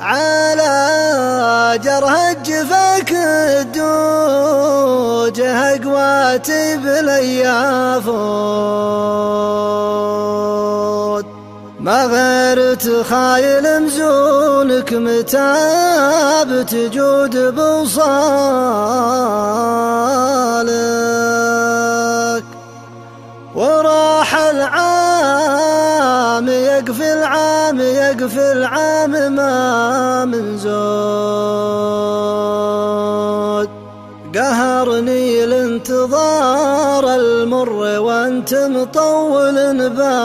على جرح الجفاك الدوج هقواتي باليافوت، ما غير تخايل مزونك متى بتجود بوصالك، وراح العام يقفي العام يقفي العام ما من زود، قهرني الانتظار المر وانت مطول بالك،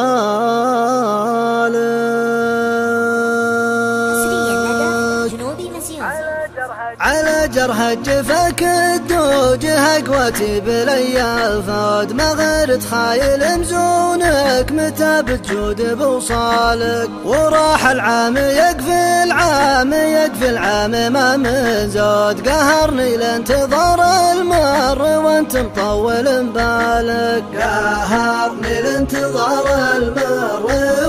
على جرح جفاك الدوج هقوتي باليافات، ما غير تخايل مزونك متى بتجود بوصالك، وراح العام يقفي العام يقفي العام ما من زود، قهرني الانتظار المر وانت مطول بالك، قهرني الانتظار المر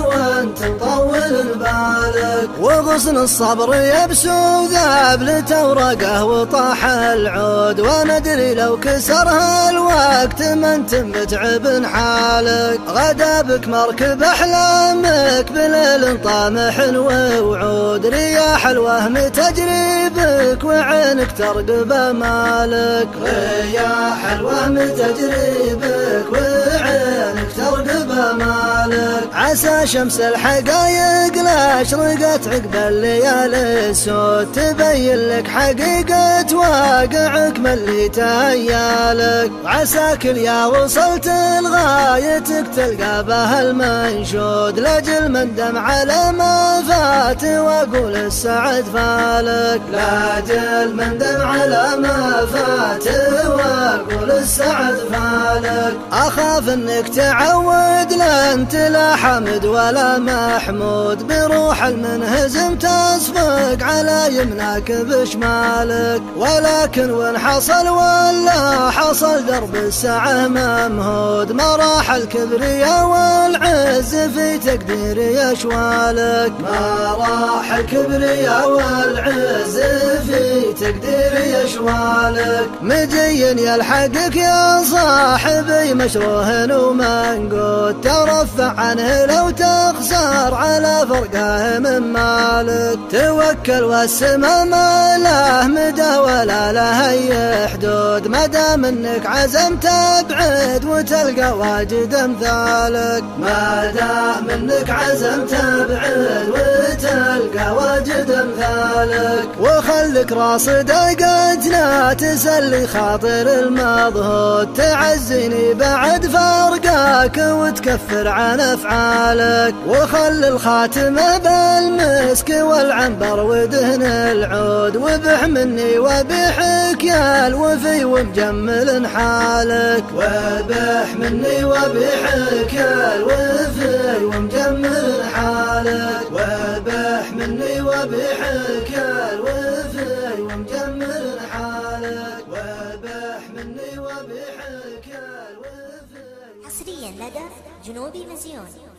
وانت مطول بالك، وغصن الصبر يبسو ذابلته ورقه وطاح العود، وانا ادري لو كسرها الوقت ما انت متعب حالك، غدا بك مركب احلامك بليل طامح ووعود، رياح الوهم تجري بك وعينك ترقب مالك، رياح الوهم تجري بك وعينك ترقب مالك، عسى شمس الحقايق لا اشرقت عقب الليالي السود، تبين لك حقيقة واقعك ملي تهيالك، عساك يا وصلت لغايتك تلقى بها المنشود، لاجل من دم على ما فات واقول السعد فالك، لاجل من دم على ما فات واقول السعد فالك، اخاف انك تعود لا انت لا حمد ولا محمود، بروح المنهزم تصفق على يمناك بشمالك، ولكن وين حصل ولا حصل درب السعه ممهود، ما راح الكبرياء والعز في تقدير يشوالك، ما راح الكبرياء والعز في تقدير يشوالك، مجين يلحقك يا صاحبي مشروه ومنقود، ترفع عنه لو تخسر على فرقه من مالك، توكل والسما ما له مدى ولا له اي حدود، ما دام انك عزمت ابعد وتلقى واجد امثالك، ما دام انك عزمت ابعد وتلقى واجد امثالك، وخلك راصد قتنا تسلي خاطر المضهود، تعزيني بعد فرقاك وتكفر عن افعالك، وخل الخاتمه بالمسك والعنبر ودهن العود، وبح مني وبحك يا الوفي ومجمل حالك، وبح مني وبحك يا الوفي ومجمل حالك، وبح مني وبحك يا الوفي ومجمل حالك، وبح مني وبحك يا الوفي. حصريا لدى جنوبي مزيون.